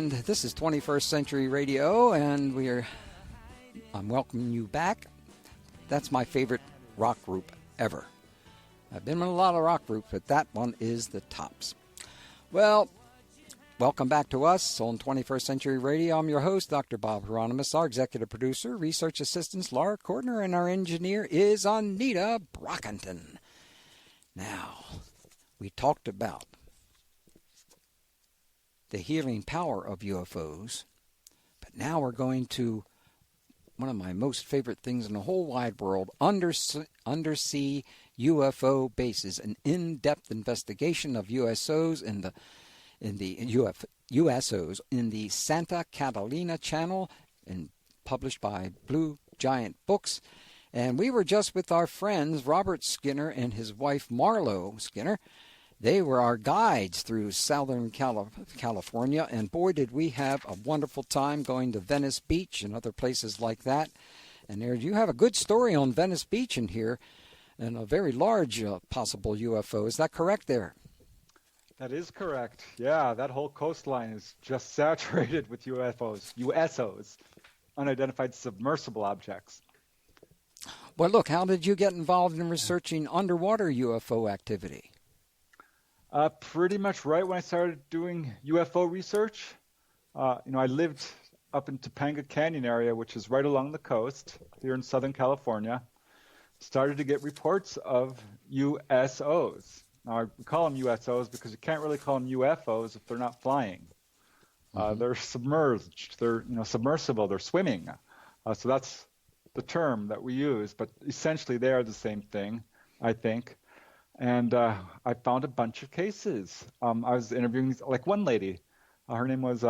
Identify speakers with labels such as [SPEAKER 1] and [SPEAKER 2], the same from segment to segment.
[SPEAKER 1] And this is 21st Century Radio, and I'm welcoming you back. That's my favorite rock group ever. I've been in a lot of rock groups, but that one is the tops. Well, welcome back to us on 21st Century Radio. I'm your host, Dr. Bob Hieronimus. Our executive producer, research assistants, Laura Cordner, and our engineer is Anita Brockington. Now, we talked about the healing power of UFOs, but now we're going to one of my most favorite things in the whole wide world, undersea UFO bases, an in-depth investigation of USOs in the USOs in the Santa Catalina Channel, and published by Blue Giant Books. And we were just with our friends Robert Skinner and his wife Marlo Skinner. They were our guides through Southern California, and boy, did we have a wonderful time going to Venice Beach and other places like that. And there, you have a good story on Venice Beach in here, and a very large possible UFO. Is that correct there?
[SPEAKER 2] That is correct. Yeah, that whole coastline is just saturated with UFOs, USOs, unidentified submersible objects.
[SPEAKER 1] Well, look, how did you get involved in researching underwater UFO activity?
[SPEAKER 2] Pretty much right when I started doing UFO research. I lived up in Topanga Canyon area, which is right along the coast here in Southern California. Started to get reports of USOs. Now, I call them USOs because you can't really call them UFOs if they're not flying. They're submerged. They're submersible. They're swimming. So that's the term that we use. But essentially, they are the same thing, I think. And I found a bunch of cases. I was interviewing like one lady. Her name was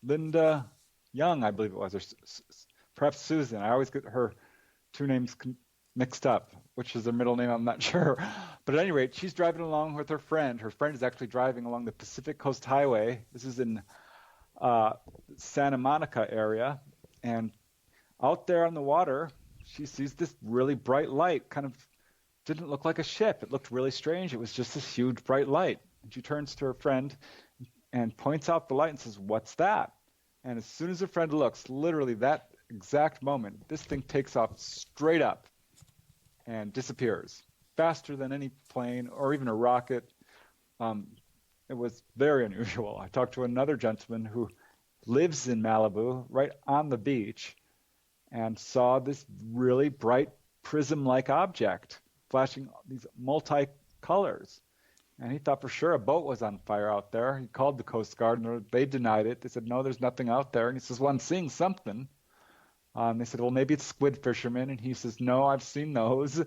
[SPEAKER 2] Linda Young, I believe it was, or perhaps Susan. I always get her two names mixed up, which is her middle name, I'm not sure. But at any rate, she's driving along with her friend. Her friend is actually driving along the Pacific Coast Highway. This is in Santa Monica area. And out there on the water, she sees this really bright light, kind of didn't look like a ship. It looked really strange. It was just this huge bright light. And she turns to her friend and points out the light and says, "What's that?" And as soon as her friend looks, literally that exact moment, this thing takes off straight up and disappears faster than any plane or even a rocket. It was very unusual. I talked to another gentleman who lives in Malibu, right on the beach, and saw this really bright prism-like object flashing these multi-colors. And he thought for sure a boat was on fire out there. He called the Coast Guard, and they denied it. They said, "No, there's nothing out there." And he says, "Well, I'm seeing something." They said, "Well, maybe it's squid fishermen." And he says, "No, I've seen those."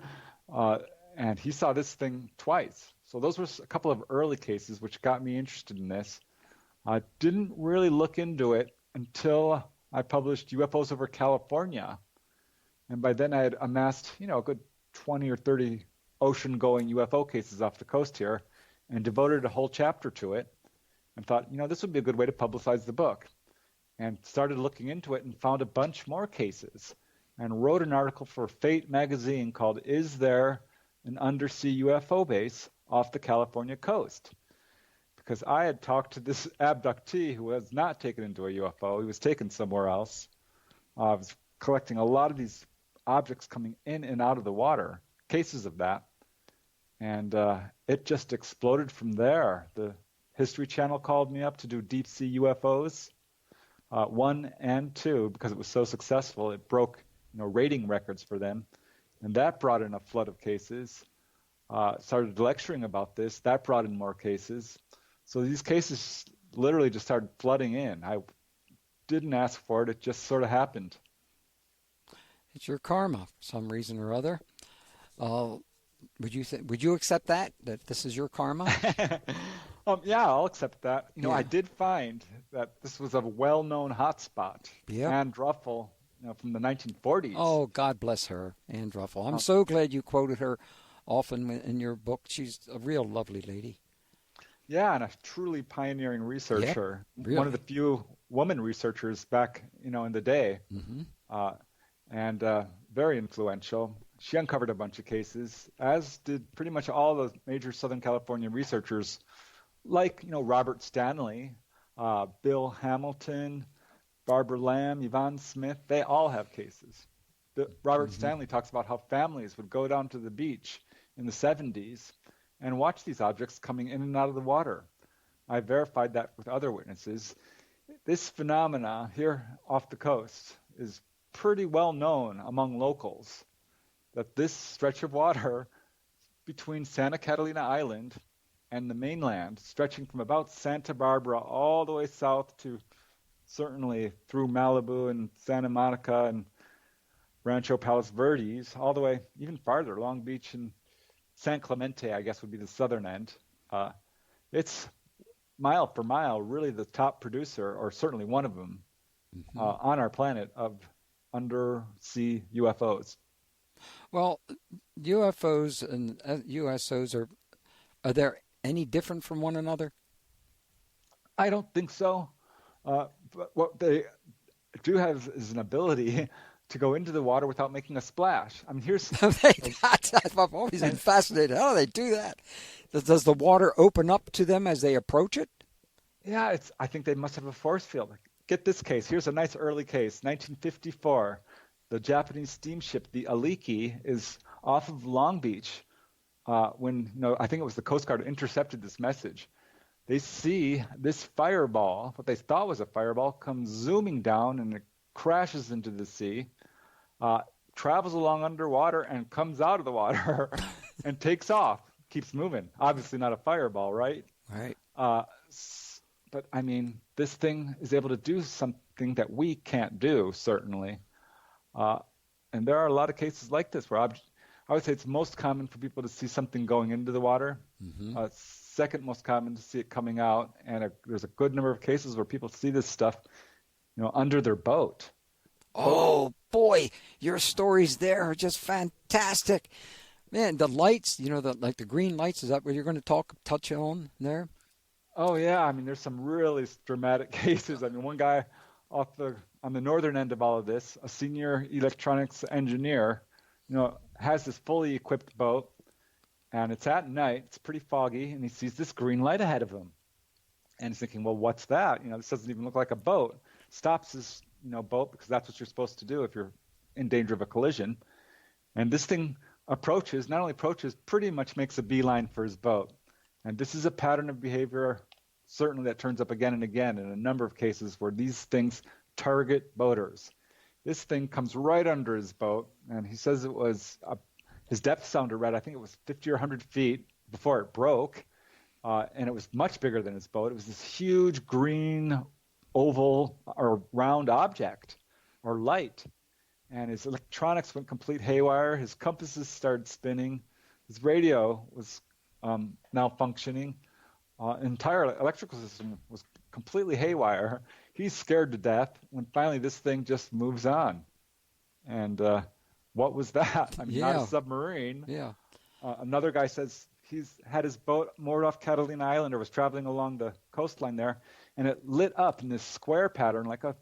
[SPEAKER 2] And he saw this thing twice. So those were a couple of early cases which got me interested in this. I didn't really look into it until I published UFOs over California. And by then I had amassed, a good 20 or 30 ocean-going UFO cases off the coast here and devoted a whole chapter to it and thought, this would be a good way to publicize the book. And started looking into it and found a bunch more cases and wrote an article for Fate magazine called "Is There an Undersea UFO Base Off the California Coast?" Because I had talked to this abductee who was not taken into a UFO. He was taken somewhere else. I was collecting a lot of these objects coming in and out of the water, cases of that. And it just exploded from there. The History Channel called me up to do deep sea UFOs, 1 and 2, because it was so successful. It broke rating records for them. And that brought in a flood of cases. Started lecturing about this. That brought in more cases. So these cases literally just started flooding in. I didn't ask for it. It just sort of happened.
[SPEAKER 1] It's your karma for some reason or other. Would you accept that this is your karma?
[SPEAKER 2] Yeah, I'll accept that. I did find that this was a well-known hotspot.
[SPEAKER 1] Yeah.
[SPEAKER 2] Anne Druffel, from the 1940s.
[SPEAKER 1] Oh, God bless her, Anne Druffel. I'm so glad you quoted her often in your book. She's a real lovely lady.
[SPEAKER 2] Yeah, and a truly pioneering researcher.
[SPEAKER 1] Yep, really.
[SPEAKER 2] One of the few woman researchers back, in the day. Mm-hmm. And very influential. She uncovered a bunch of cases, as did pretty much all the major Southern California researchers, like Robert Stanley, Bill Hamilton, Barbara Lamb, Yvonne Smith, they all have cases. Robert Stanley talks about how families would go down to the beach in the 70s and watch these objects coming in and out of the water. I verified that with other witnesses. This phenomena here off the coast is pretty well known among locals, that this stretch of water between Santa Catalina Island and the mainland, stretching from about Santa Barbara all the way south to certainly through Malibu and Santa Monica and Rancho Palos Verdes, all the way even farther, Long Beach and San Clemente, I guess would be the southern end. It's mile for mile really the top producer, or certainly one of them, on our planet of undersea UFOs.
[SPEAKER 1] Well, UFOs and USOs are there any different from one another?
[SPEAKER 2] I don't think so. But what they do have is an ability to go into the water without making a splash. I mean, here's...
[SPEAKER 1] I've always been fascinated. How do they do that? Does the water open up to them as they approach it?
[SPEAKER 2] Yeah, I think they must have a force field. Get this case. Here's a nice early case, 1954. The Japanese steamship, the Aliki, is off of Long Beach when, I think it was the Coast Guard intercepted this message. They see this fireball, what they thought was a fireball, come zooming down and it crashes into the sea, travels along underwater and comes out of the water and takes off, keeps moving. Obviously not a fireball, right?
[SPEAKER 1] Right.
[SPEAKER 2] But, I mean, this thing is able to do something that we can't do, certainly. And there are a lot of cases like this where I would say it's most common for people to see something going into the water. Second most common to see it coming out. And there's a good number of cases where people see this stuff, under their boat.
[SPEAKER 1] Oh, boy, your stories there are just fantastic. Man, the lights, like the green lights, is that what you're going to touch on there?
[SPEAKER 2] Oh, yeah. I mean, there's some really dramatic cases. I mean, one guy on the northern end of all of this, a senior electronics engineer, has this fully equipped boat, and it's at night. It's pretty foggy, and he sees this green light ahead of him. And he's thinking, well, what's that? This doesn't even look like a boat. Stops his, boat, because that's what you're supposed to do if you're in danger of a collision. And this thing not only approaches, pretty much makes a beeline for his boat. And this is a pattern of behavior, certainly, that turns up again and again in a number of cases where these things target boaters. This thing comes right under his boat, and he says it was, his depth sounder read, I think it was 50 or 100 feet before it broke, and it was much bigger than his boat. It was this huge green oval or round object or light, and his electronics went complete haywire. His compasses started spinning. His radio was malfunctioning. Entire electrical system was completely haywire. He's scared to death when finally this thing just moves on. And what was that? I mean, not a submarine.
[SPEAKER 1] Yeah.
[SPEAKER 2] Another guy says he's had his boat moored off Catalina Island or was traveling along the coastline there, and it lit up in this square pattern like a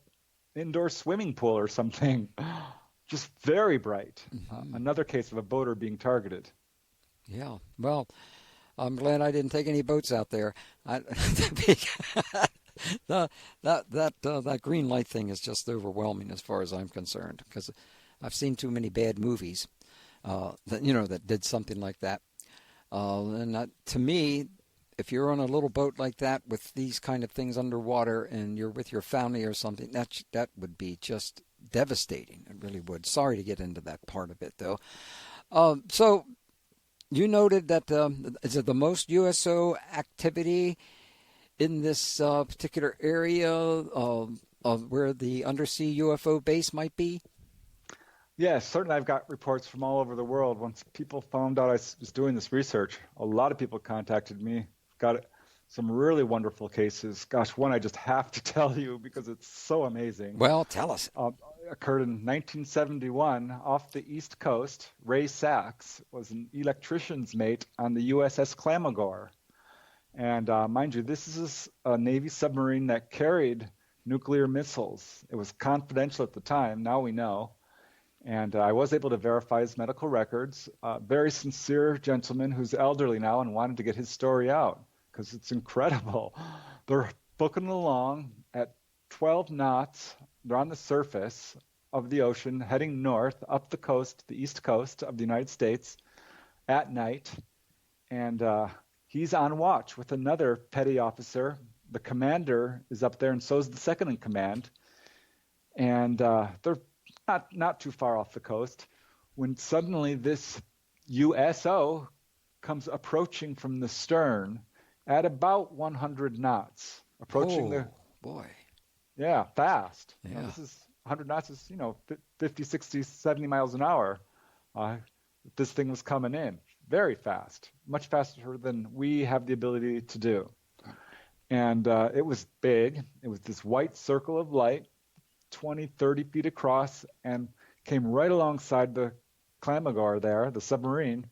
[SPEAKER 2] indoor swimming pool or something. Just very bright. Another case of a boater being targeted.
[SPEAKER 1] Yeah. Well, I'm glad I didn't take any boats out there. That green light thing is just overwhelming as far as I'm concerned, because I've seen too many bad movies that did something like that. To me, if you're on a little boat like that with these kind of things underwater and you're with your family or something, that would be just devastating. It really would. Sorry to get into that part of it, though. So you noted that is it the most USO activity in this particular area of where the undersea UFO base might be?
[SPEAKER 2] Yes, certainly I've got reports from all over the world. Once people found out I was doing this research, a lot of people contacted me. Got some really wonderful cases. Gosh, one I just have to tell you because it's so amazing.
[SPEAKER 1] Well, tell us.
[SPEAKER 2] Occurred in 1971 off the East Coast. Ray Sachs was an electrician's mate on the USS Clamagore. And mind you, this is a Navy submarine that carried nuclear missiles. It was confidential at the time. Now we know. And I was able to verify his medical records. Very sincere gentleman who's elderly now and wanted to get his story out because it's incredible. There are booking along at 12 knots. They're on the surface of the ocean, heading north up the coast, the east coast of the United States at night. And he's on watch with another petty officer. The commander is up there, and so is the second in command. And they're not too far off the coast when suddenly this USO comes approaching from the stern at about 100 knots. Approaching
[SPEAKER 1] boy.
[SPEAKER 2] Yeah, fast.
[SPEAKER 1] Yeah.
[SPEAKER 2] This is 100 knots is, 50, 60, 70 miles an hour. This thing was coming in very fast, much faster than we have the ability to do. And it was big. It was this white circle of light, 20, 30 feet across, and came right alongside the Clamagor there, the submarine,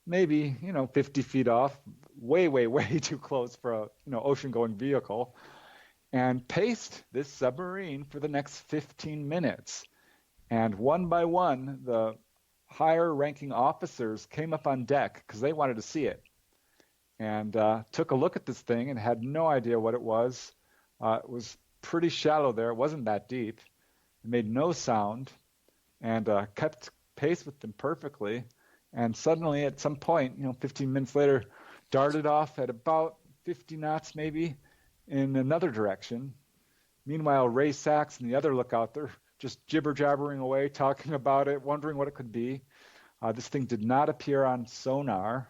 [SPEAKER 2] maybe, 50 feet off, way, way, way too close for a, ocean-going vehicle, and paced this submarine for the next 15 minutes. And one by one, the higher-ranking officers came up on deck because they wanted to see it, and took a look at this thing and had no idea what it was. It was pretty shallow there. It wasn't that deep. It made no sound, and kept pace with them perfectly. And suddenly, at some point, 15 minutes later, darted off at about 50 knots maybe in another direction. Meanwhile, Ray Sachs and the other lookout, they're just jibber-jabbering away, talking about it, wondering what it could be. This thing did not appear on sonar.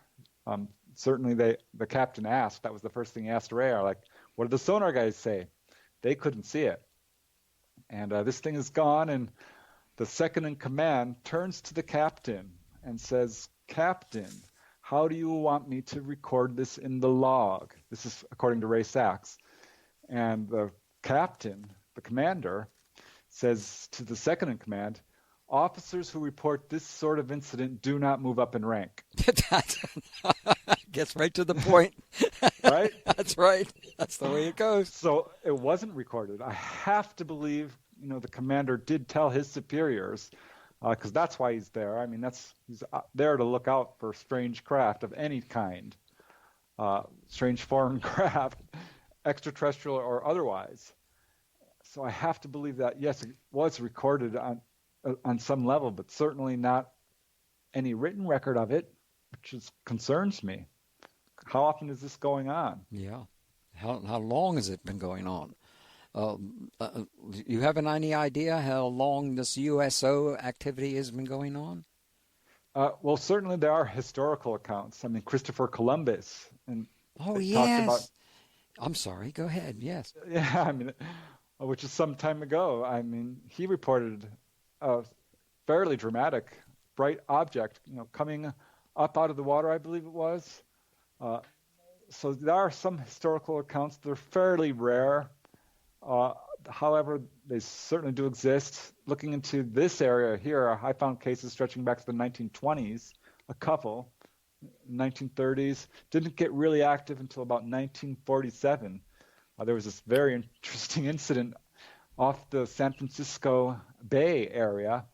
[SPEAKER 2] Certainly, the captain asked. That was the first thing he asked Ray. Like, what did the sonar guys say? They couldn't see it. And this thing is gone, and the second in command turns to the captain and says, "Captain, how do you want me to record this in the log?" This is according to Ray Sachs. And the captain, the commander, says to the second in command, "Officers who report this sort of incident do not move up in rank."
[SPEAKER 1] Gets right to the point.
[SPEAKER 2] Right?
[SPEAKER 1] That's right. That's the way it goes.
[SPEAKER 2] So it wasn't recorded. I have to believe, the commander did tell his superiors, because that's why he's there. I mean, he's there to look out for strange craft of any kind, strange foreign craft, extraterrestrial or otherwise. So I have to believe that, yes, it was recorded on some level, but certainly not any written record of it, which concerns me. How often is this going on?
[SPEAKER 1] Yeah. How long has it been going on? You have any idea how long this USO activity has been going on?
[SPEAKER 2] Well, certainly there are historical accounts. I mean, Christopher Columbus. And
[SPEAKER 1] yes.
[SPEAKER 2] Talked about,
[SPEAKER 1] I'm sorry. Go ahead. Yes.
[SPEAKER 2] Yeah, I mean, which is some time ago. I mean, he reported a fairly dramatic, bright object, coming up out of the water, I believe it was. So there are some historical accounts. They're fairly rare. However, they certainly do exist. Looking into this area here, I found cases stretching back to the 1920s, a couple, 1930s. Didn't get really active until about 1947. There was this very interesting incident off the San Francisco Bay area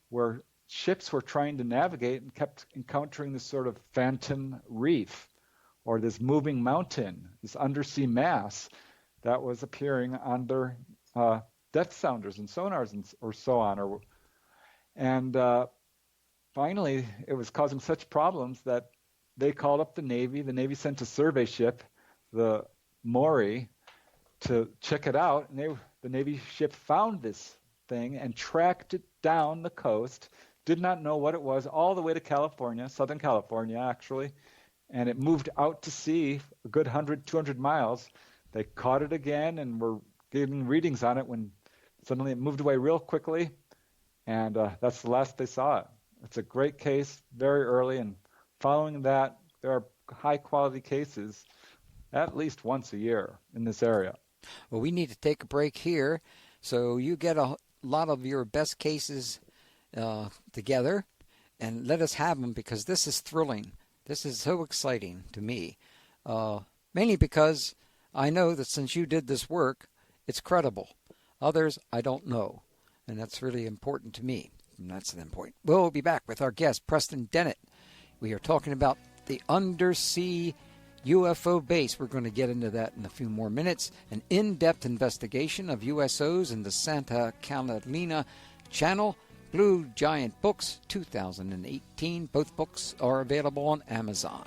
[SPEAKER 2] where ships were trying to navigate and kept encountering this sort of phantom reef or this moving mountain, this undersea mass that was appearing on their depth sounders and sonars or so on. And finally, it was causing such problems that they called up the Navy. The Navy sent a survey ship, the Maury, to check it out. And the Navy ship found this thing and tracked it down the coast, did not know what it was, all the way to California, Southern California, actually. And it moved out to sea a good 100, 200 miles. They caught it again and were giving readings on it when suddenly it moved away real quickly. And that's the last they saw it. It's a great case, very early. And following that, there are high-quality cases at least once a year in this area.
[SPEAKER 1] Well, we need to take a break here. So you get a lot of your best cases together and let us have them, because this is thrilling. This is so exciting to me, mainly because I know that since you did this work, it's credible. Others, I don't know, and that's really important to me. And that's the point. We'll be back with our guest, Preston Dennett. We are talking about the Undersea UFO base. We're going to get into that in a few more minutes. An in-depth investigation of USOs in the Santa Catalina Channel. Blue Giant Books, 2018. Both books are available on Amazon.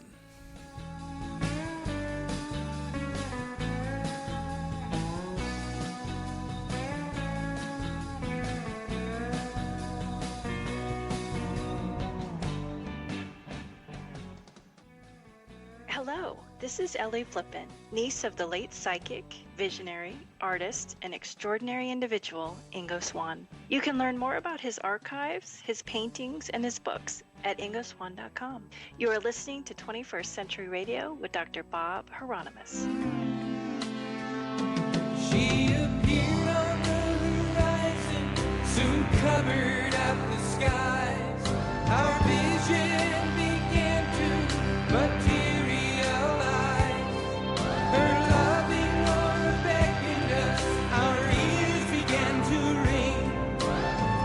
[SPEAKER 3] Hello, this is Ellie Flippin, niece of the late psychic, visionary, artist, and extraordinary individual Ingo Swann. You can learn more about his archives, his paintings, and his books at ingoswann.com. You are listening to 21st Century Radio with Dr. Bob Hieronimus.
[SPEAKER 4] She appeared on the horizon, soon covered up the skies. Our vision began to materialize. Her loving aura beckoned us, our ears began to ring.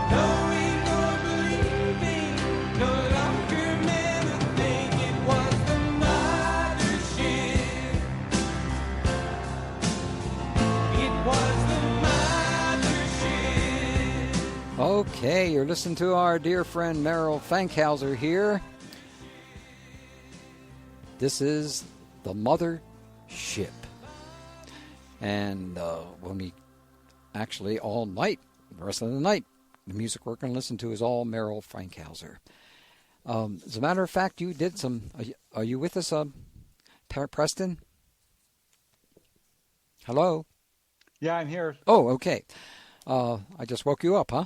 [SPEAKER 4] Knowing or believing, no longer meant a thing. It was the mothership. It was the mothership.
[SPEAKER 1] Okay, you're listening to our dear friend Merrill Fankhauser here. This is the Mother Ship. And when we actually all night, the rest of the night, the music we're going to listen to is all Merrill Fankhauser. As a matter of fact, you did some. Are you with us, Preston? Hello?
[SPEAKER 2] Yeah, I'm here.
[SPEAKER 1] Oh, okay. I just woke you up, huh?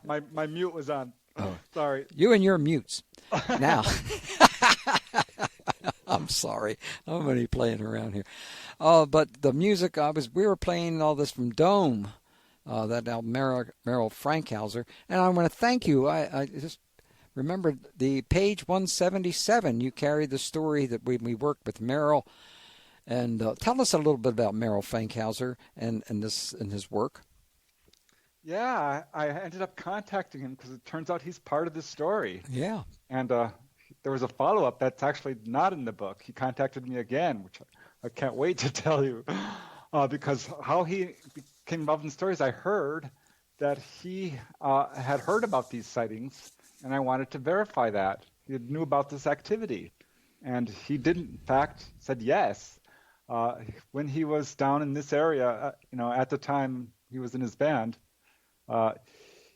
[SPEAKER 2] my mute was on.
[SPEAKER 1] Oh.
[SPEAKER 2] Sorry.
[SPEAKER 1] You and your mutes. Now. I'm sorry. I'm only playing around here. But the music, we were playing all this from Dome, that album, Merrill Fankhauser. And I want to thank you. I just remembered the page 177. You carried the story that we worked with Merrill. And tell us a little bit about Merrill Fankhauser and his work.
[SPEAKER 2] Yeah, I ended up contacting him because it turns out he's part of this story.
[SPEAKER 1] Yeah.
[SPEAKER 2] And there was a follow-up that's actually not in the book. He contacted me again, which I can't wait to tell you, because how he became involved in stories, I heard that he had heard about these sightings, and I wanted to verify that. He knew about this activity, and he did, in fact, said yes. When he was down in this area, at the time he was in his band,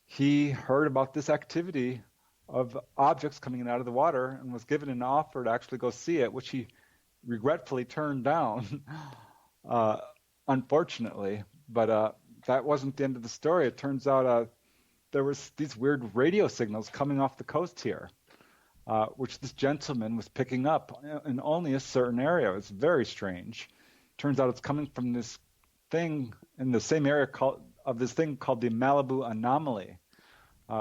[SPEAKER 2] he heard about this activity of objects coming in out of the water and was given an offer to actually go see it, which he regretfully turned down, unfortunately. But that wasn't the end of the story. It turns out there was these weird radio signals coming off the coast here, which this gentleman was picking up in only a certain area. It's very strange. Turns out it's coming from this thing in the same area called the Malibu anomaly,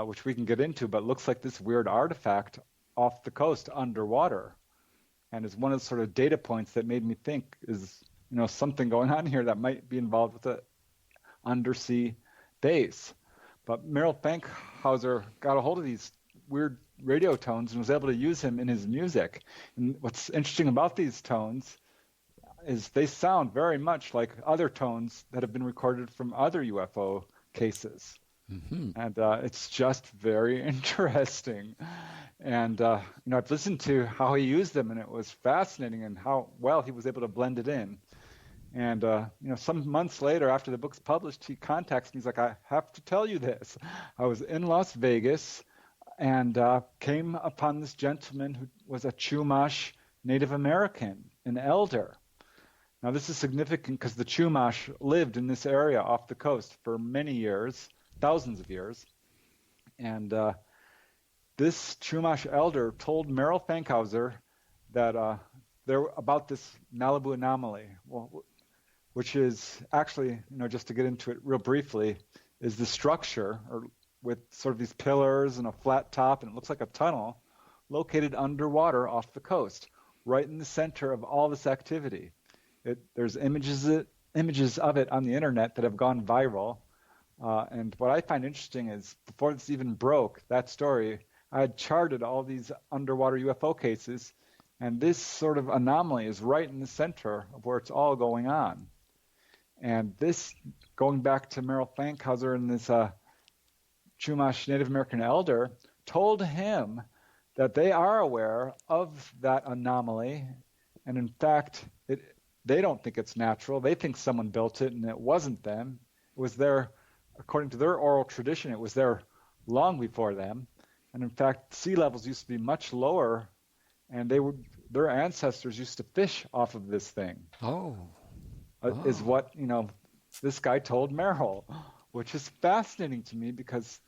[SPEAKER 2] which we can get into, but looks like this weird artifact off the coast underwater, and is one of the sort of data points that made me think is something going on here that might be involved with the undersea base. But Merrill Fankhauser got a hold of these weird radio tones and was able to use him in his music. And what's interesting about these tones is they sound very much like other tones that have been recorded from other UFO cases. Mm-hmm. And it's just very interesting. And, I've listened to how he used them, and it was fascinating and how well he was able to blend it in. And, some months later, after the book's published, he contacts me. He's like, I have to tell you this. I was in Las Vegas and came upon this gentleman who was a Chumash Native American, an elder. Now, this is significant because the Chumash lived in this area off the coast for many years, thousands of years. And this Chumash elder told Merrill Fankhauser that about this Malibu anomaly, which is actually, just to get into it real briefly, is the structure with sort of these pillars and a flat top, and it looks like a tunnel located underwater off the coast, right in the center of all this activity. There's images of it on the internet that have gone viral. And what I find interesting is before this even broke, that story, I had charted all these underwater UFO cases And this sort of anomaly is right in the center of where it's all going on. And this, going back to Merrill Fankhauser and this Chumash Native American elder, told him that they are aware of that anomaly. And in fact, they don't think it's natural. They think someone built it and it wasn't them. It was there, according to their oral tradition, it was there long before them. And in fact, sea levels used to be much lower, and their ancestors used to fish off of this thing. Is what this guy told Merrill, which is fascinating to me, because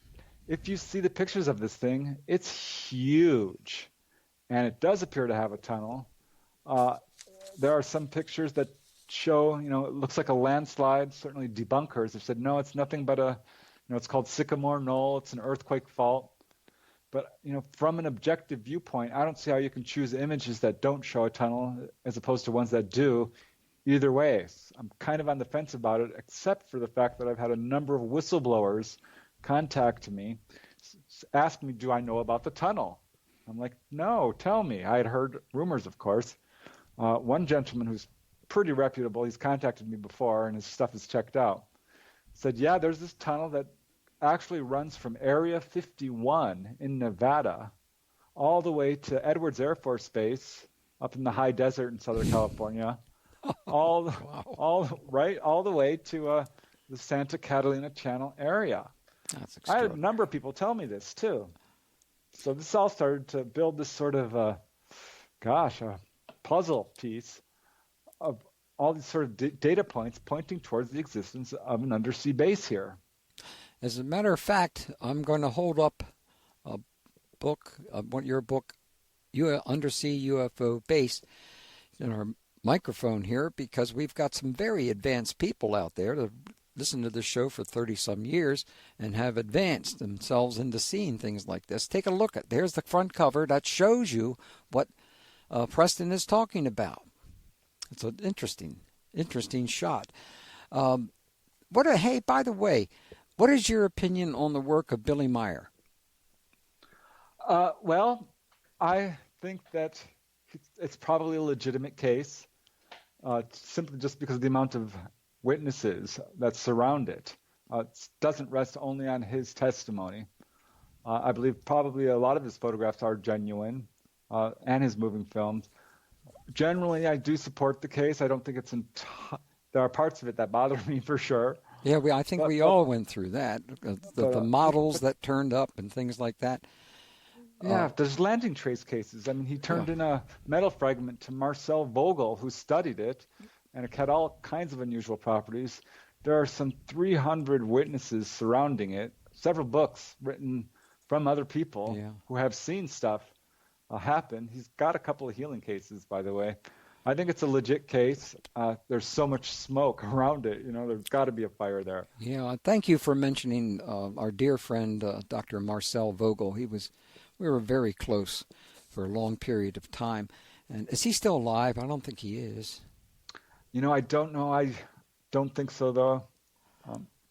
[SPEAKER 2] if you see the pictures of this thing, it's huge, and it does appear to have a tunnel. There are some pictures that show, it looks like a landslide. Certainly debunkers have said, no, it's nothing but it's called Sycamore Knoll. It's an earthquake fault. But, from an objective viewpoint, I don't see how you can choose images that don't show a tunnel as opposed to ones that do. Either way, I'm kind of on the fence about it, except for the fact that I've had a number of whistleblowers contact me, ask me, do I know about the tunnel? I'm like, no, tell me. I had heard rumors, of course. One gentleman who's pretty reputable, he's contacted me before, and his stuff is checked out, said, yeah, there's this tunnel that actually runs from Area 51 in Nevada all the way to Edwards Air Force Base up in the high desert in Southern California, all the way to the Santa Catalina Channel area.
[SPEAKER 1] That's
[SPEAKER 2] I had a number of people tell me this too. So this all started to build this sort of, a puzzle piece of all these sort of data points pointing towards the existence of an undersea base here.
[SPEAKER 1] As a matter of fact, I'm going to hold up a book, your book, Undersea UFO Base, in our microphone here, because we've got some very advanced people out there that listen to this show for 30-some years and have advanced themselves into seeing things like this. Take a look at, there's the front cover that shows you what Preston is talking about. It's an interesting shot. Hey, by the way, what is your opinion on the work of Billy Meyer?
[SPEAKER 2] Well, I think that it's probably a legitimate case, simply just because of the amount of witnesses that surround it. It doesn't rest only on his testimony. I believe probably a lot of his photographs are genuine, and his moving films. Generally, I do support the case. I don't think it's there are parts of it that bother me for sure.
[SPEAKER 1] Yeah, I think we all went through that. The models that turned up and things like that.
[SPEAKER 2] Yeah, there's landing trace cases. I mean, he turned in a metal fragment to Marcel Vogel, who studied it, and it had all kinds of unusual properties. There are some 300 witnesses surrounding it, several books written from other people who have seen stuff happen. He's got a couple of healing cases, by the way. I think it's a legit case. There's so much smoke around it. There's got to be a fire there.
[SPEAKER 1] Yeah, thank you for mentioning our dear friend, Dr. Marcel Vogel. We were very close for a long period of time. And is he still alive? I don't think he is.
[SPEAKER 2] I don't know. I don't think so, though.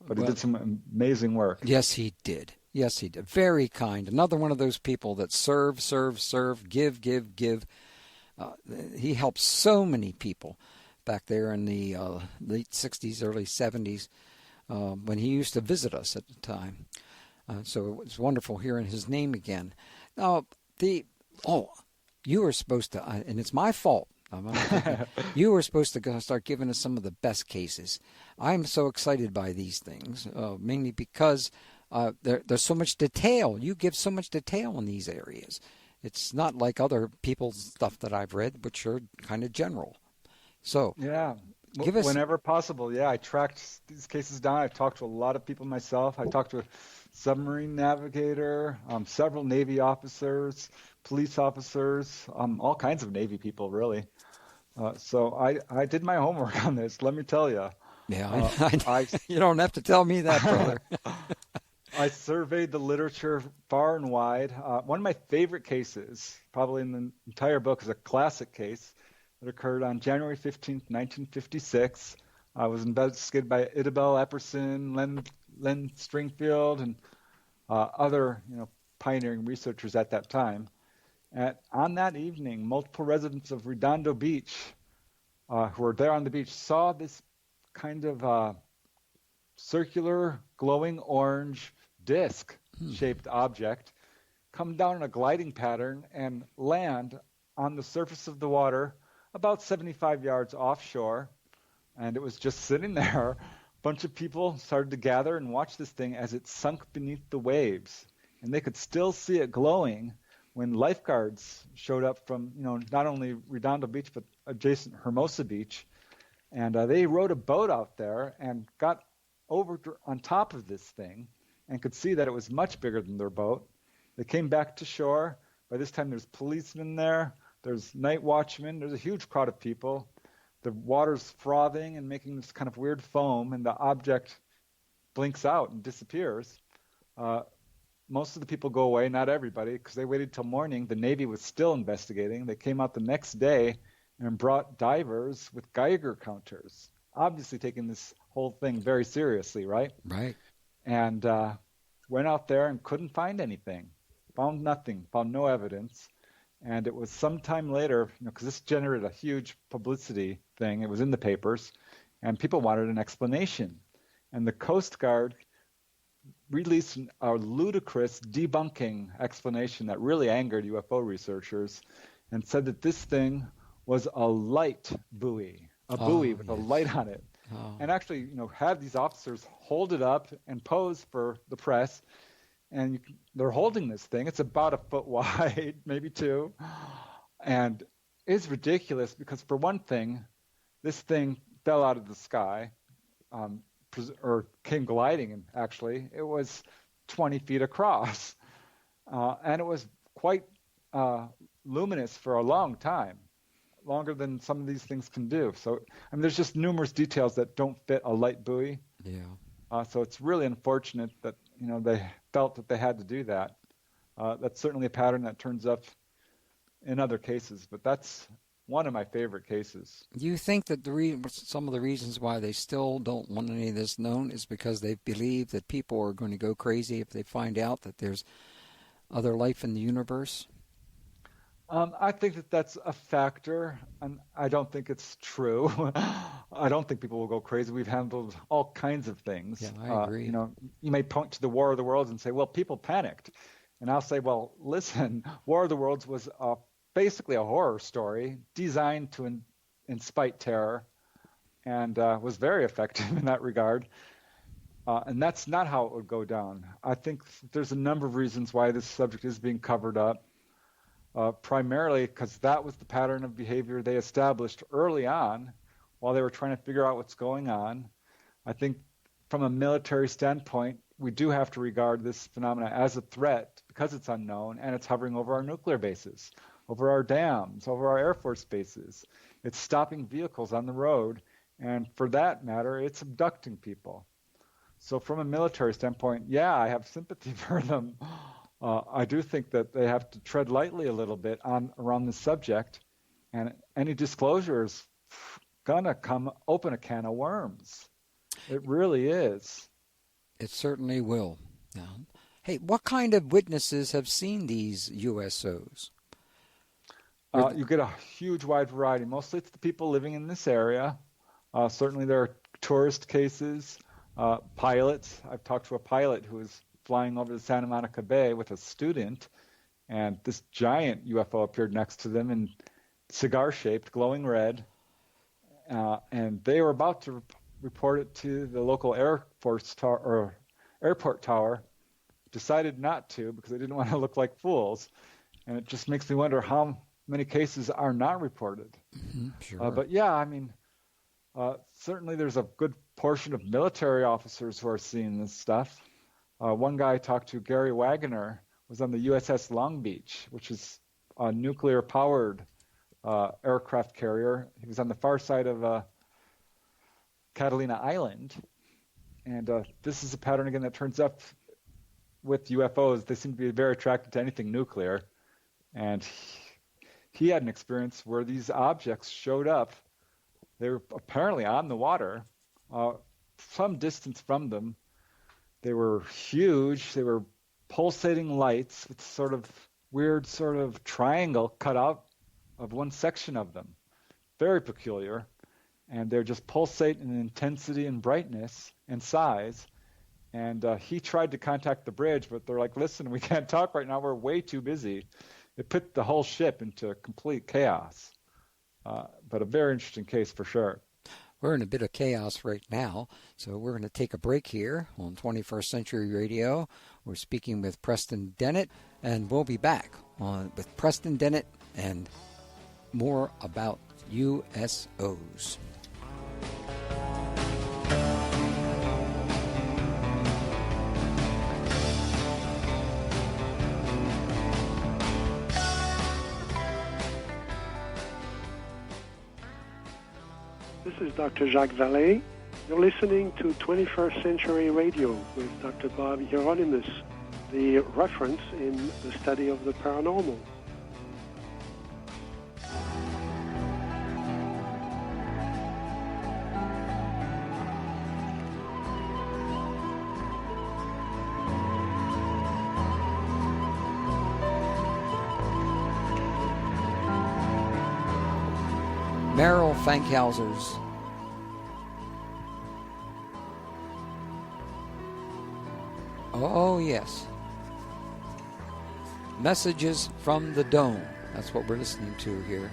[SPEAKER 2] But he did some amazing work.
[SPEAKER 1] Yes, he did. Very kind. Another one of those people that serve, give. He helped so many people back there in the late 60s, early 70s, when he used to visit us at the time. So it was wonderful hearing his name again. Now, you were supposed to, and it's my fault. You were supposed to start giving us some of the best cases. I'm so excited by these things, mainly because there's so much detail. You give so much detail in these areas. It's not like other people's stuff that I've read, which are kind of general. So give us,
[SPEAKER 2] whenever possible. Yeah, I tracked these cases down. I talked to a lot of people myself. I talked to a submarine navigator, several Navy officers, police officers, all kinds of Navy people, really. So I did my homework on this, let me tell you.
[SPEAKER 1] Yeah, you don't have to tell me that, brother.
[SPEAKER 2] I surveyed the literature far and wide. One of my favorite cases, probably in the entire book, is a classic case that occurred on January 15th, 1956. I was investigated by Idabel Epperson, Len Stringfield, and other pioneering researchers at that time. And on that evening, multiple residents of Redondo Beach who were there on the beach saw this kind of circular, glowing orange disc-shaped object come down in a gliding pattern and land on the surface of the water about 75 yards offshore. And it was just sitting there. A bunch of people started to gather and watch this thing as it sunk beneath the waves. And they could still see it glowing when lifeguards showed up from, not only Redondo Beach, but adjacent Hermosa Beach. And they rowed a boat out there and got over on top of this thing and could see that it was much bigger than their boat. They came back to shore. By this time, there's policemen there. There's night watchmen. There's a huge crowd of people. The water's frothing and making this kind of weird foam, and the object blinks out and disappears. Most of the people go away, not everybody, because they waited till morning. The Navy was still investigating. They came out the next day and brought divers with Geiger counters, obviously taking this whole thing very seriously, right?
[SPEAKER 1] Right.
[SPEAKER 2] And went out there and couldn't find anything, found nothing, found no evidence. And it was sometime later, because this generated a huge publicity thing. It was in the papers, and people wanted an explanation. And the Coast Guard released a ludicrous debunking explanation that really angered UFO researchers and said that this thing was a light buoy, a buoy with a light on it.
[SPEAKER 1] Oh.
[SPEAKER 2] And actually, had these officers hold it up and pose for the press. And they're holding this thing. It's about a foot wide, maybe 2. And it's ridiculous because, for one thing, this thing fell out of the sky, or came gliding, and actually. It was 20 feet across. And it was quite luminous for a long time, longer than some of these things can do. So, there's just numerous details that don't fit a light buoy.
[SPEAKER 1] Yeah.
[SPEAKER 2] So it's really unfortunate that, they felt that they had to do that. That's certainly a pattern that turns up in other cases, but that's one of my favorite cases.
[SPEAKER 1] Do you think that some of the reasons why they still don't want any of this known is because they believe that people are going to go crazy if they find out that there's other life in the universe?
[SPEAKER 2] I think that that's a factor, and I don't think it's true. I don't think people will go crazy. We've handled all kinds of things.
[SPEAKER 1] Yeah, I agree.
[SPEAKER 2] You may point to the War of the Worlds and say, well, people panicked. And I'll say, well, listen, War of the Worlds was basically a horror story designed to incite terror and was very effective in that regard. And that's not how it would go down. I think there's a number of reasons why this subject is being covered up. Primarily because that was the pattern of behavior they established early on while they were trying to figure out what's going on. I think from a military standpoint, we do have to regard this phenomena as a threat because it's unknown and it's hovering over our nuclear bases, over our dams, over our Air Force bases. It's stopping vehicles on the road, and for that matter, it's abducting people. So from a military standpoint, yeah, I have sympathy for them. I do think that they have to tread lightly a little bit around the subject, and any disclosure is gonna open a can of worms. It really is.
[SPEAKER 1] It certainly will. Yeah. Hey, what kind of witnesses have seen these USOs?
[SPEAKER 2] You get a huge wide variety. Mostly it's the people living in this area. Certainly there are tourist cases, pilots. I've talked to a pilot who was flying over the Santa Monica Bay with a student, and this giant UFO appeared next to them in cigar-shaped, glowing red, and they were about to report it to the local Air Force tower or airport tower, decided not to because they didn't want to look like fools, and it just makes me wonder how many cases are not reported.
[SPEAKER 1] Mm-hmm, sure.
[SPEAKER 2] But yeah, certainly there's a good portion of military officers who are seeing this stuff. One guy I talked to, Gary Wagoner, was on the USS Long Beach, which is a nuclear-powered aircraft carrier. He was on the far side of Catalina Island. And this is a pattern, again, that turns up with UFOs. They seem to be very attracted to anything nuclear. And he had an experience where these objects showed up. They were apparently on the water, some distance from them. They were huge. They were pulsating lights with sort of weird sort of triangle cut out of one section of them. Very peculiar. And they're just pulsate in intensity and brightness and size. And he tried to contact the bridge, but they're like, listen, we can't talk right now. We're way too busy. It put the whole ship into complete chaos. But a very interesting case for sure.
[SPEAKER 1] We're in a bit of chaos right now, so we're going to take a break here on 21st Century Radio. We're speaking with Preston Dennett, and we'll be back with Preston Dennett and more about USOs.
[SPEAKER 5] This is Dr. Jacques Vallée. You're listening to 21st Century Radio with Dr. Bob Hieronimus, the reference in the study of the paranormal.
[SPEAKER 1] Merrill Fankhauser's Oh, yes. Messages from the Dome. That's what we're listening to here.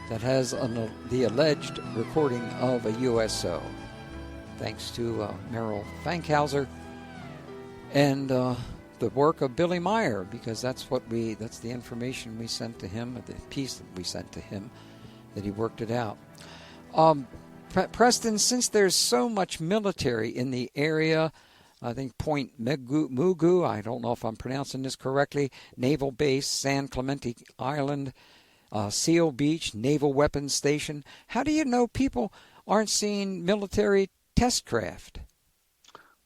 [SPEAKER 1] That has the alleged recording of a USO. Thanks to Merrill Fankhauser and the work of Billy Meyer, because that's the information we sent to him, the piece that we sent to him, that he worked it out. Preston, since there's so much military in the area, I think Point Mugu, I don't know if I'm pronouncing this correctly, Naval Base, San Clemente Island, Seal Beach, Naval Weapons Station. How do you know people aren't seeing military test craft?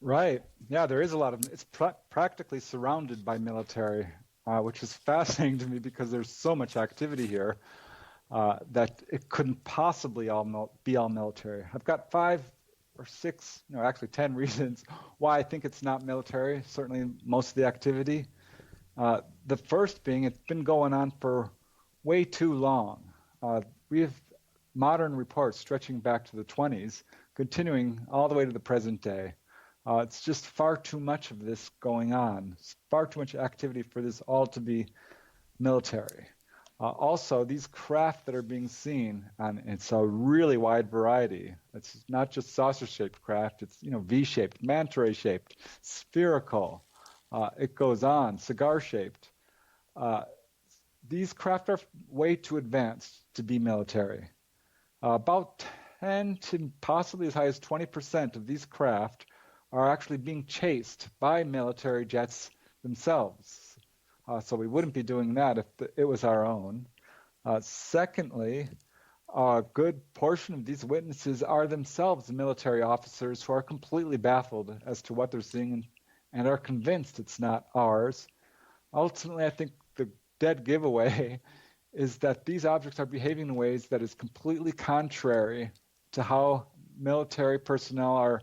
[SPEAKER 2] Right. Yeah, there is a lot of them. It's practically surrounded by military, which is fascinating to me because there's so much activity here that it couldn't possibly be all military. I've got 5 or 6, actually 10 reasons why I think it's not military, certainly most of the activity. The first being it's been going on for way too long. We have modern reports stretching back to the 20s, continuing all the way to the present day. It's just far too much of this going on. It's far too much activity for this all to be military. Also, these craft that are being seen, and it's a really wide variety. It's not just saucer-shaped craft. It's V-shaped, manta ray-shaped, spherical. It goes on, cigar-shaped. These craft are way too advanced to be military. About 10 to possibly as high as 20% of these craft are actually being chased by military jets themselves. So we wouldn't be doing that if it was our own. Secondly, a good portion of these witnesses are themselves military officers who are completely baffled as to what they're seeing and are convinced it's not ours. Ultimately, I think the dead giveaway is that these objects are behaving in ways that is completely contrary to how military personnel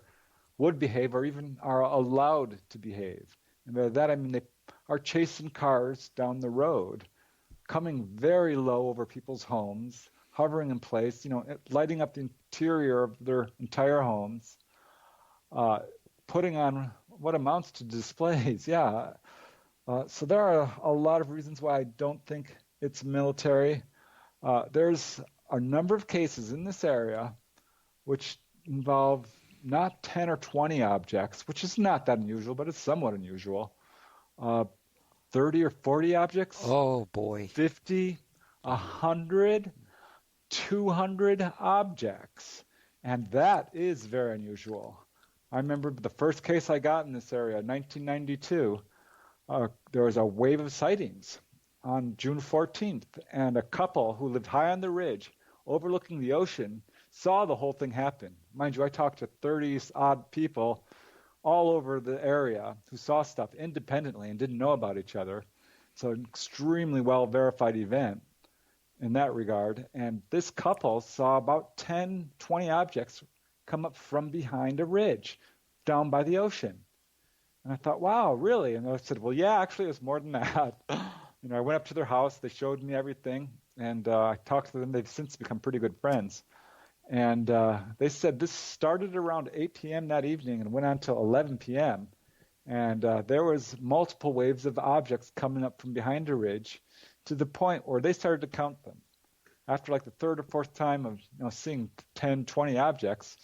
[SPEAKER 2] would behave or even are allowed to behave. And by that I mean they are chasing cars down the road, coming very low over people's homes, hovering in place, lighting up the interior of their entire homes, putting on what amounts to displays. Yeah. So there are a lot of reasons why I don't think it's military. There's a number of cases in this area which involve not 10 or 20 objects, which is not that unusual, but it's somewhat unusual. 30 or 40 objects.
[SPEAKER 1] Oh, boy.
[SPEAKER 2] 50, 100, 200 objects. And that is very unusual. I remember the first case I got in this area, 1992, there was a wave of sightings on June 14th, and a couple who lived high on the ridge overlooking the ocean saw the whole thing happen. Mind you, I talked to 30-odd people all over the area who saw stuff independently and didn't know about each other. So an extremely well-verified event in that regard. And this couple saw about 10, 20 objects come up from behind a ridge down by the ocean. And I thought, wow, really? And I said, well, yeah, actually it was more than that. I went up to their house. They showed me everything, and I talked to them. They've since become pretty good friends. And they said this started around 8 p.m. that evening and went on till 11 p.m. And there was multiple waves of objects coming up from behind a ridge to the point where they started to count them. After like the third or fourth time of seeing 10, 20 objects,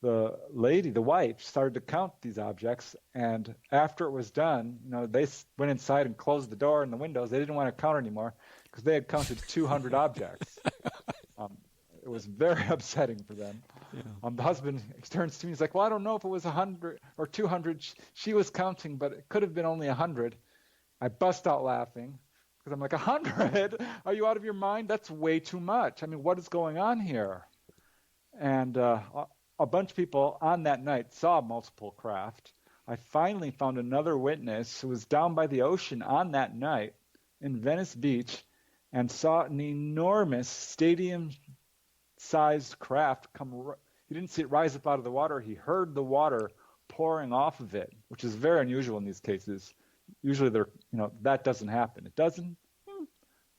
[SPEAKER 2] the lady, the wife, started to count these objects. And after it was done, they went inside and closed the door and the windows. They didn't want to count anymore because they had counted 200 objects. It was very upsetting for them. Yeah. The husband turns to me. He's like, well, I don't know if it was 100 or 200. She was counting, but it could have been only 100. I bust out laughing because I'm like, 100? Are you out of your mind? That's way too much. I mean, what is going on here? And a bunch of people on that night saw multiple craft. I finally found another witness who was down by the ocean on that night in Venice Beach and saw an enormous stadium-sized craft come. He didn't see it rise up out of the water. He heard the water pouring off of it, which is very unusual in these cases. Usually, that doesn't happen. It does in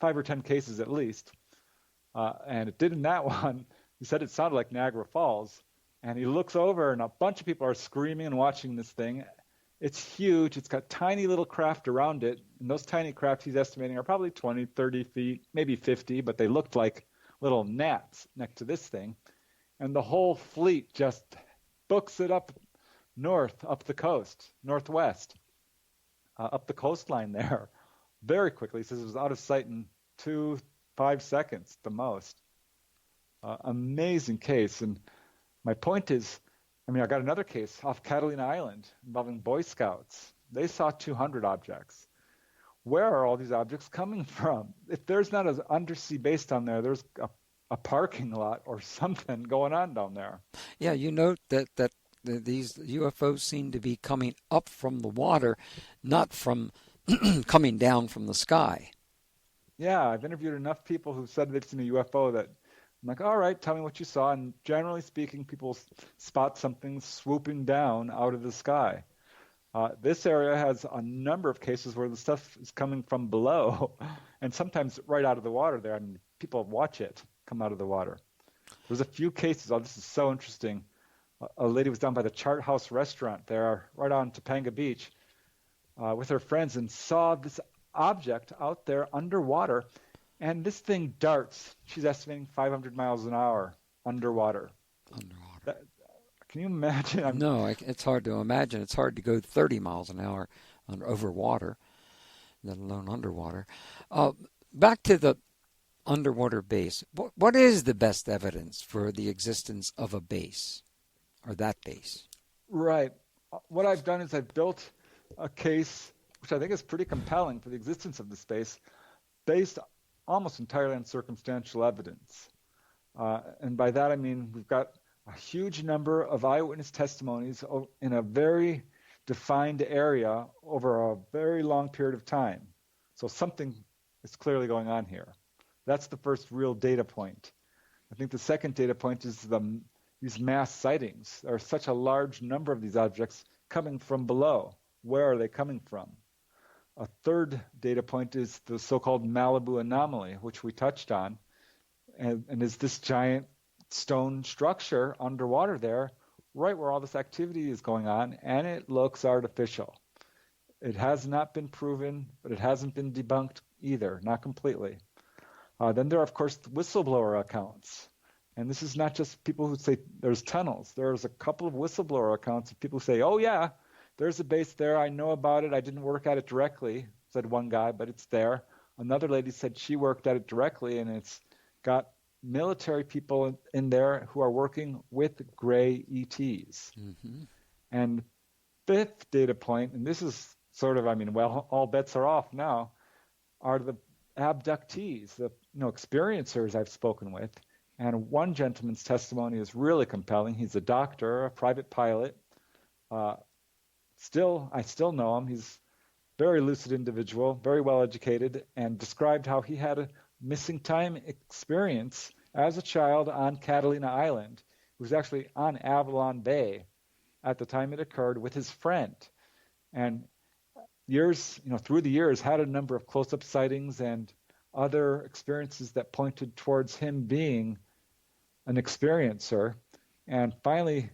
[SPEAKER 2] 5 or 10 cases at least, and it did in that one. He said it sounded like Niagara Falls, and he looks over, and a bunch of people are screaming and watching this thing. It's huge. It's got tiny little craft around it, and those tiny craft he's estimating are probably 20, 30 feet, maybe 50, but they looked like little gnats next to this thing. And the whole fleet just books it up north, up the coast, northwest, up the coastline there very quickly. He says it was out of sight in 5 seconds the most. Amazing case. And my point is, I got another case off Catalina Island involving Boy Scouts. They saw 200 objects. Where are all these objects coming from? If there's not an undersea base down there, there's a parking lot or something going on down there.
[SPEAKER 1] Yeah, you note that these UFOs seem to be coming up from the water, not from coming down from the sky.
[SPEAKER 2] Yeah, I've interviewed enough people who said they've seen a UFO that I'm like, all right, tell me what you saw. And generally speaking, people spot something swooping down out of the sky. This area has a number of cases where the stuff is coming from below and sometimes right out of the water there. People watch it come out of the water. There's a few cases. Oh, this is so interesting. A lady was down by the Chart House restaurant there right on Topanga Beach with her friends and saw this object out there underwater. And this thing darts. She's estimating 500 miles an hour underwater. Can you imagine?
[SPEAKER 1] No, it's hard to imagine. It's hard to go 30 miles an hour over water, let alone underwater. Back to the underwater base. What is the best evidence for the existence of a base, or that base?
[SPEAKER 2] Right. What I've done is I've built a case, which I think is pretty compelling for the existence of the space, based almost entirely on circumstantial evidence. And by that I mean we've got a huge number of eyewitness testimonies in a very defined area over a very long period of time. So something is clearly going on here. That's the first real data point. I think the second data point is these mass sightings. There are such a large number of these objects coming from below. Where are they coming from? A third data point is the so-called Malibu anomaly, which we touched on, and is this giant stone structure underwater there, right where all this activity is going on, and it looks artificial. It has not been proven, but it hasn't been debunked either, not completely. Then there are, of course, the whistleblower accounts. And this is not just people who say there's tunnels. There's a couple of whistleblower accounts of people who say, oh, yeah, there's a base there. I know about it. I didn't work at it directly, said one guy, but it's there. Another lady said she worked at it directly, and it's got military people in there who are working with gray ETs. Mm-hmm. And fifth data point, and this is sort of, all bets are off now, are the abductees, the experiencers I've spoken with. And one gentleman's testimony is really compelling. He's a doctor, a private pilot. I still know him. He's a very lucid individual, very well educated, and described how he had a missing time experience as a child on Catalina Island. He was actually on Avalon Bay at the time it occurred with his friend. And, through the years, had a number of close-up sightings and other experiences that pointed towards him being an experiencer, and finally,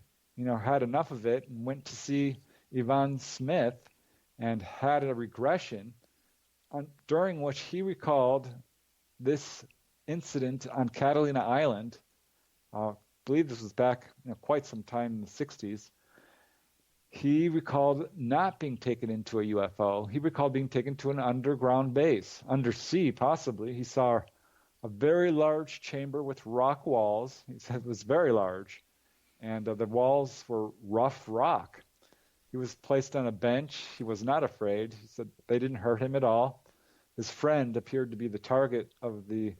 [SPEAKER 2] had enough of it and went to see Yvonne Smith and had a regression during which he recalled this incident on Catalina Island. I believe this was back quite some time in the 60s. He recalled not being taken into a UFO. He recalled being taken to an underground base, undersea possibly. He saw a very large chamber with rock walls. He said it was very large. And the walls were rough rock. He was placed on a bench. He was not afraid. He said they didn't hurt him at all. His friend appeared to be the target of the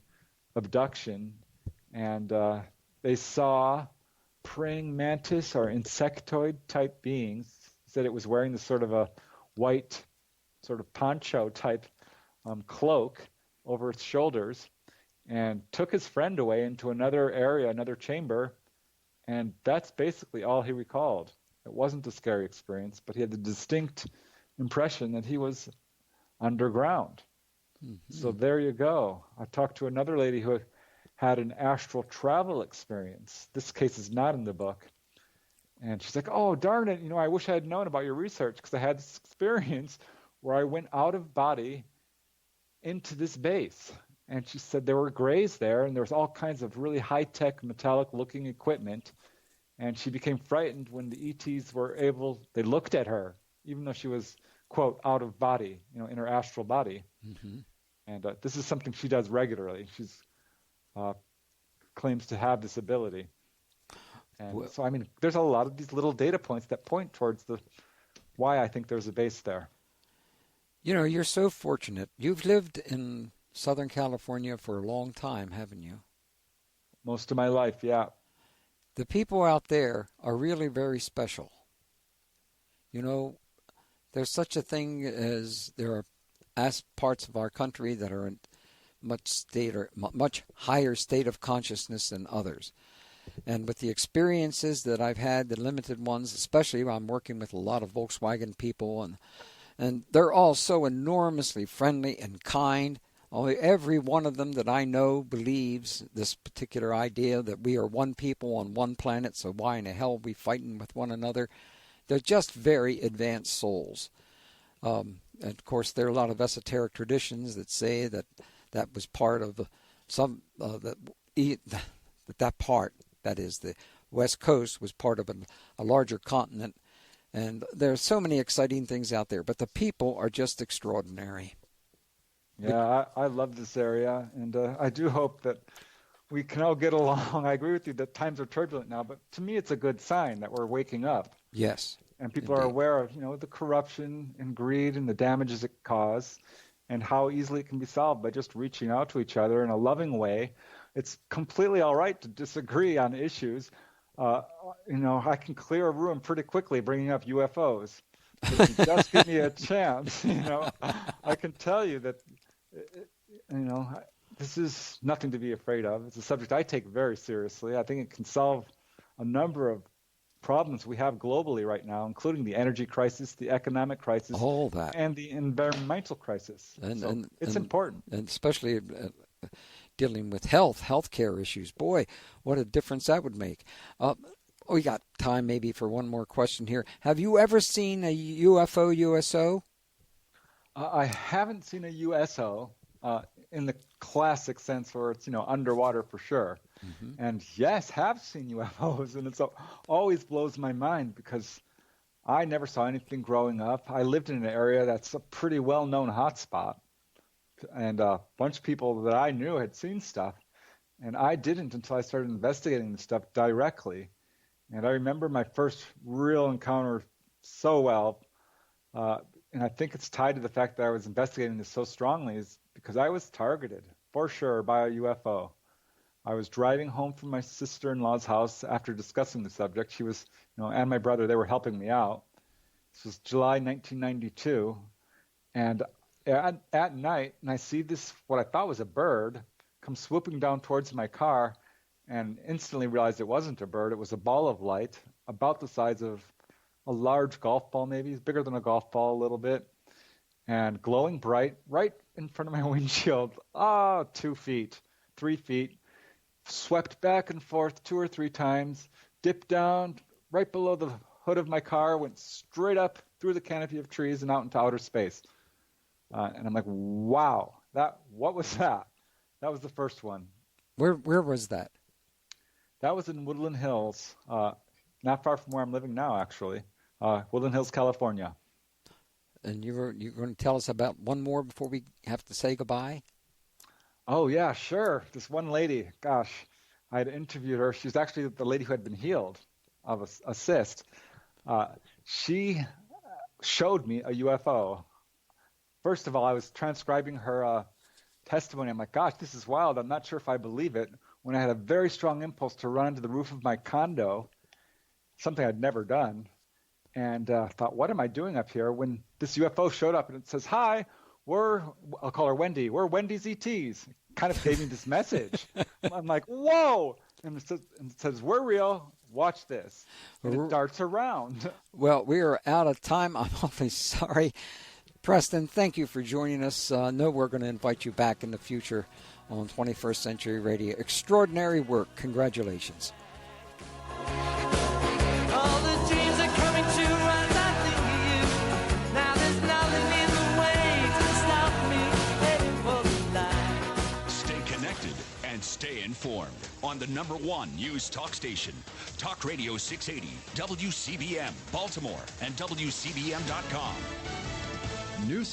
[SPEAKER 2] abduction. And they saw praying mantis or insectoid type beings. He said it was wearing this sort of a white sort of poncho type cloak over its shoulders, and took his friend away into another area, another chamber, and that's basically all he recalled. It wasn't a scary experience, but he had the distinct impression that he was underground. Mm-hmm. So there you go. I talked to another lady who had an astral travel experience. This case is not in the book. And she's like, oh, darn it, I wish I had known about your research, because I had this experience where I went out of body into this base. And she said there were grays there, and there was all kinds of really high-tech metallic-looking equipment. And she became frightened when the ETs they looked at her, even though she was, quote, out of body, in her astral body. Mm-hmm. And this is something she does regularly. She's claims to have this ability. And so, there's a lot of these little data points that point towards why I think there's a base there.
[SPEAKER 1] You're so fortunate. You've lived in Southern California for a long time, haven't you?
[SPEAKER 2] Most of my life, yeah.
[SPEAKER 1] The people out there are really very special. There's such a thing as there are parts of our country that are in much higher state of consciousness than others. And with the experiences that I've had, the limited ones, especially I'm working with a lot of Volkswagen people, and they're all so enormously friendly and kind. Every one of them that I know believes this particular idea that we are one people on one planet, so why in the hell are we fighting with one another? They're just very advanced souls. And of course, there are a lot of esoteric traditions that say that was part of that part, that is, the West Coast, was part of a larger continent. And there are so many exciting things out there, but the people are just extraordinary.
[SPEAKER 2] Yeah, I love this area, and I do hope that we can all get along. I agree with you that times are turbulent now, but to me it's a good sign that we're waking up.
[SPEAKER 1] Yes.
[SPEAKER 2] And people are aware of, the corruption and greed and the damages it causes, and how easily it can be solved by just reaching out to each other in a loving way. It's completely all right to disagree on issues. I can clear a room pretty quickly bringing up UFOs. If you just give me a chance, I can tell you that, this is nothing to be afraid of. It's a subject I take very seriously. I think it can solve a number of problems we have globally right now, including the energy crisis, the economic crisis,
[SPEAKER 1] all that,
[SPEAKER 2] and the environmental crisis. And it's important.
[SPEAKER 1] And especially dealing with healthcare issues. Boy, what a difference that would make. We got time maybe for one more question here. Have you ever seen a UFO, USO?
[SPEAKER 2] I haven't seen a USO in the classic sense where it's, underwater for sure. Mm-hmm. And yes, have seen UFOs, and it always blows my mind because I never saw anything growing up. I lived in an area that's a pretty well-known hotspot, and a bunch of people that I knew had seen stuff, and I didn't until I started investigating the stuff directly. And I remember my first real encounter so well, and I think it's tied to the fact that I was investigating this so strongly, is because I was targeted, for sure, by a UFO. I was driving home from my sister-in-law's house after discussing the subject. She was, and my brother, they were helping me out. This was July 1992, and at night, and I see this, what I thought was a bird, come swooping down towards my car, and instantly realized it wasn't a bird. It was a ball of light, about the size of a large golf ball maybe. It's bigger than a golf ball a little bit. and glowing bright right in front of my windshield. 2 feet, 3 feet. Swept back and forth 2 or 3 times, dipped down right below the hood of my car, went straight up through the canopy of trees and out into outer space. And I'm like, wow, what was that? That was the first one.
[SPEAKER 1] Where was that?
[SPEAKER 2] That was in Woodland Hills, not far from where I'm living now, actually. Woodland Hills, California.
[SPEAKER 1] And you're going to tell us about one more before we have to say goodbye?
[SPEAKER 2] Oh, yeah, sure. This one lady, gosh, I had interviewed her. She's actually the lady who had been healed of a cyst. She showed me a UFO. First of all, I was transcribing her testimony. I'm like, gosh, this is wild. I'm not sure if I believe it. When I had a very strong impulse to run into the roof of my condo, something I'd never done, and thought, what am I doing up here? When this UFO showed up and it says, hi, I'll call her Wendy. We're Wendy's ETs. It kind of gave me this message. I'm like, whoa. And it says, we're real. Watch this. And it darts around.
[SPEAKER 1] Well, we are out of time. I'm awfully sorry. Preston, thank you for joining us. No, we're going to invite you back in the future on 21st Century Radio. Extraordinary work. Congratulations.
[SPEAKER 4] All the dreams are coming true as I think of you. Now there's nothing in the way to stop me heading for the light.
[SPEAKER 6] Stay connected and stay informed on the #1 news talk station, Talk Radio 680, WCBM, Baltimore, and WCBM.com.
[SPEAKER 7] New